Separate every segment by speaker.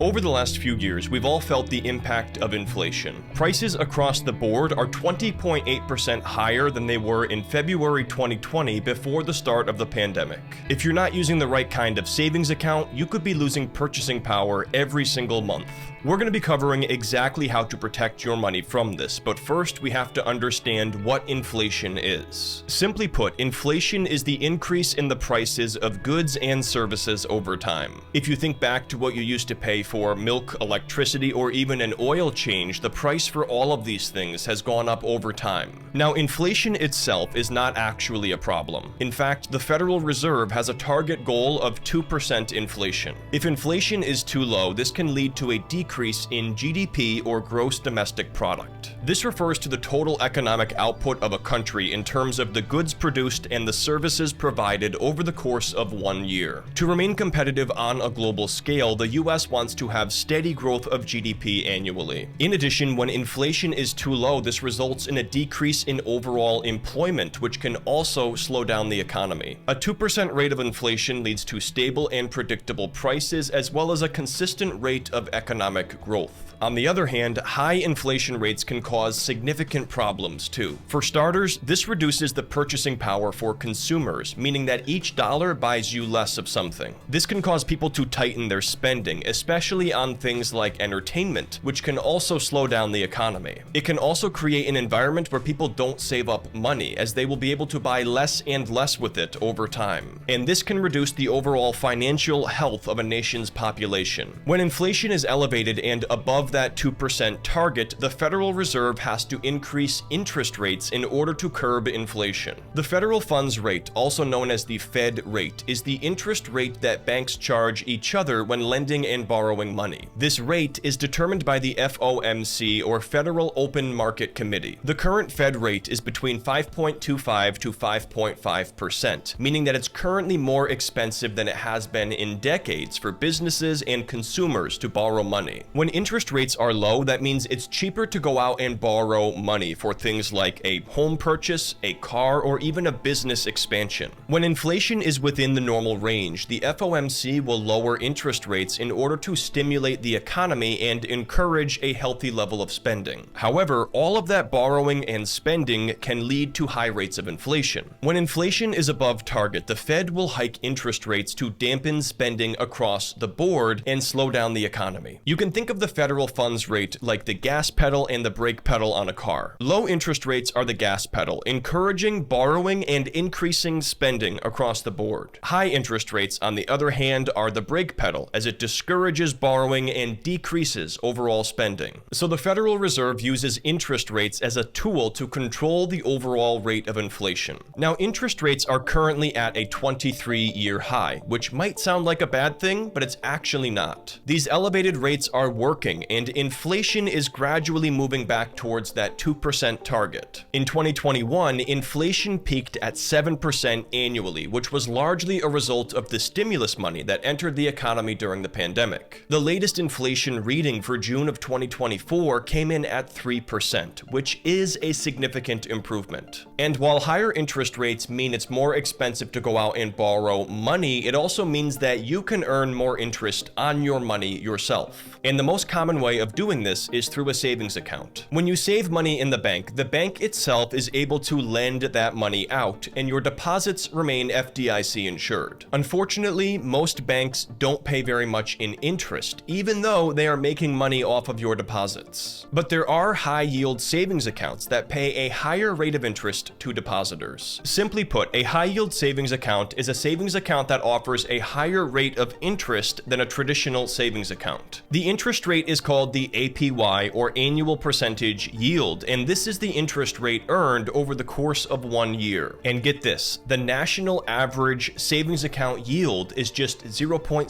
Speaker 1: Over the last few years, we've all felt the impact of inflation. Prices across the board are 20.8% higher than they were in February 2020 before the start of the pandemic. If you're not using the right kind of savings account, you could be losing purchasing power every single month. We're going to be covering exactly how to protect your money from this, but first we have to understand what inflation is. Simply put, inflation is the increase in the prices of goods and services over time. If you think back to what you used to pay for milk, electricity, or even an oil change, the price for all of these things has gone up over time. Now, inflation itself is not actually a problem. In fact, the Federal Reserve has a target goal of 2% inflation. If inflation is too low, this can lead to a decrease in GDP or gross domestic product. This refers to the total economic output of a country in terms of the goods produced and the services provided over the course of 1 year. To remain competitive on a global scale, the US wants to have steady growth of GDP annually. In addition, when inflation is too low, this results in a decrease in overall employment, which can also slow down the economy. A 2% rate of inflation leads to stable and predictable prices, as well as a consistent rate of economic growth. On the other hand, high inflation rates can cause significant problems too. For starters, this reduces the purchasing power for consumers, meaning that each dollar buys you less of something. This can cause people to tighten their spending, especially on things like entertainment, which can also slow down the economy. It can also create an environment where people don't save up money, as they will be able to buy less and less with it over time. And this can reduce the overall financial health of a nation's population. When inflation is elevated and above that 2% target, the Federal Reserve has to increase interest rates in order to curb inflation. The federal funds rate, also known as the Fed rate, is the interest rate that banks charge each other when lending and borrowing money. This rate is determined by the FOMC, or Federal Open Market Committee. The current Fed rate is between 5.25 to 5.5%, meaning that it's currently more expensive than it has been in decades for businesses and consumers to borrow money. When interest rates are low, that means it's cheaper to go out and borrow money for things like a home purchase, a car, or even a business expansion. When inflation is within the normal range, the FOMC will lower interest rates in order to stimulate the economy and encourage a healthy level of spending. However, all of that borrowing and spending can lead to high rates of inflation. When inflation is above target, the Fed will hike interest rates to dampen spending across the board and slow down the economy. You can think of the federal funds rate like the gas pedal and the brake pedal on a car. Low interest rates are the gas pedal, encouraging borrowing and increasing spending across the board. High interest rates, on the other hand, are the brake pedal, as it discourages borrowing and decreases overall spending. So the Federal Reserve uses interest rates as a tool to control the overall rate of inflation. Now, interest rates are currently at a 23-year high, which might sound like a bad thing, but it's actually not. These elevated rates are working, and inflation is gradually moving back towards that 2% target. In 2021, inflation peaked at 7% annually, which was largely a result of the stimulus money that entered the economy during the pandemic. The latest inflation reading for June of 2024 came in at 3%, which is a significant improvement. And while higher interest rates mean it's more expensive to go out and borrow money, it also means that you can earn more interest on your money yourself. And the most common way of doing this is through a savings account. When you save money in the bank itself is able to lend that money out, and your deposits remain FDIC insured. Unfortunately, most banks don't pay very much in interest, even though they are making money off of your deposits. But there are high-yield savings accounts that pay a higher rate of interest to depositors. Simply put, a high-yield savings account is a savings account that offers a higher rate of interest than a traditional savings account. The interest rate is called the APY, or annual percentage yield, and this is the interest rate earned over the course of 1 year. And get this, the national average savings account yield is just 0.6%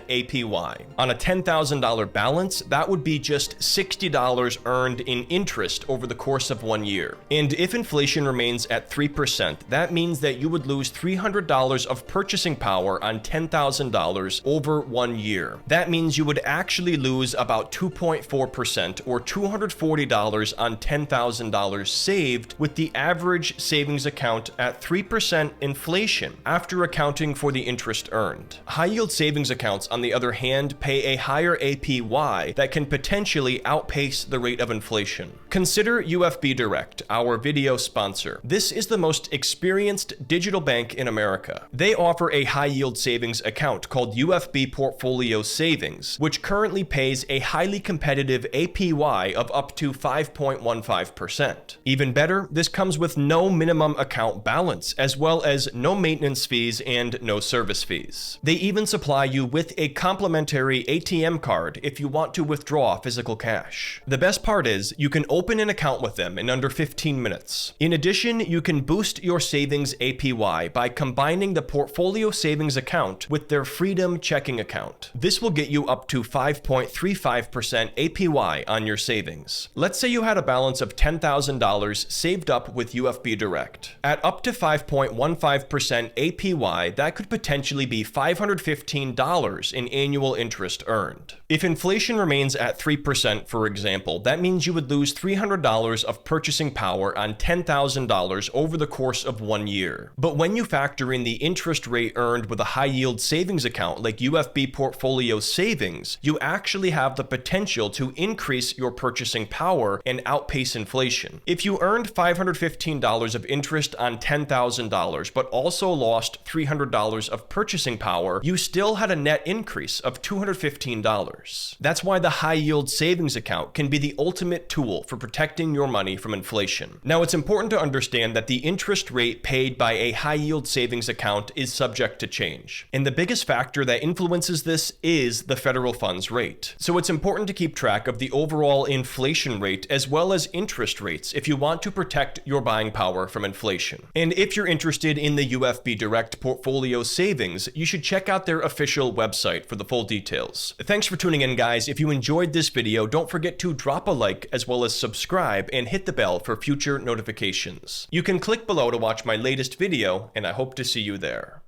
Speaker 1: APY. On a $10,000 balance, that would be just $60 earned in interest over the course of 1 year. And if inflation remains at 3%, that means that you would lose $300 of purchasing power on $10,000 over 1 year. That means you would actually actually lose about 2.4% or $240 on $10,000 saved with the average savings account at 3% inflation after accounting for the interest earned. High-yield savings accounts, on the other hand, pay a higher APY that can potentially outpace the rate of inflation. Consider UFB Direct, our video sponsor. This is the most experienced digital bank in America. They offer a high-yield savings account called UFB Portfolio Savings, which currently pays a highly competitive APY of up to 5.15%. Even better, this comes with no minimum account balance, as well as no maintenance fees and no service fees. They even supply you with a complimentary ATM card if you want to withdraw physical cash. The best part is, you can open an account with them in under 15 minutes. In addition, you can boost your savings APY by combining the portfolio savings account with their Freedom checking account. This will get you up to 5.35% APY on your savings. Let's say you had a balance of $10,000 saved up with UFB Direct. At up to 5.15% APY, that could potentially be $515 in annual interest earned. If inflation remains at 3%, for example, that means you would lose $300 of purchasing power on $10,000 over the course of 1 year. But when you factor in the interest rate earned with a high-yield savings account like UFB Portfolio Savings, you actually have the potential to increase your purchasing power and outpace inflation. If you earned $515 of interest on $10,000 but also lost $300 of purchasing power, you still had a net increase of $215. That's why the high-yield savings account can be the ultimate tool for protecting your money from inflation. Now, it's important to understand that the interest rate paid by a high-yield savings account is subject to change. And the biggest factor that influences this is the federal funds rate. So it's important to keep track of the overall inflation rate as well as interest rates if you want to protect your buying power from inflation. And if you're interested in the UFB Direct Portfolio Savings, you should check out their official website for the full details. Thanks for tuning in, guys. If you enjoyed this video, don't forget to drop a like as well as subscribe and hit the bell for future notifications. You can click below to watch my latest video, and I hope to see you there.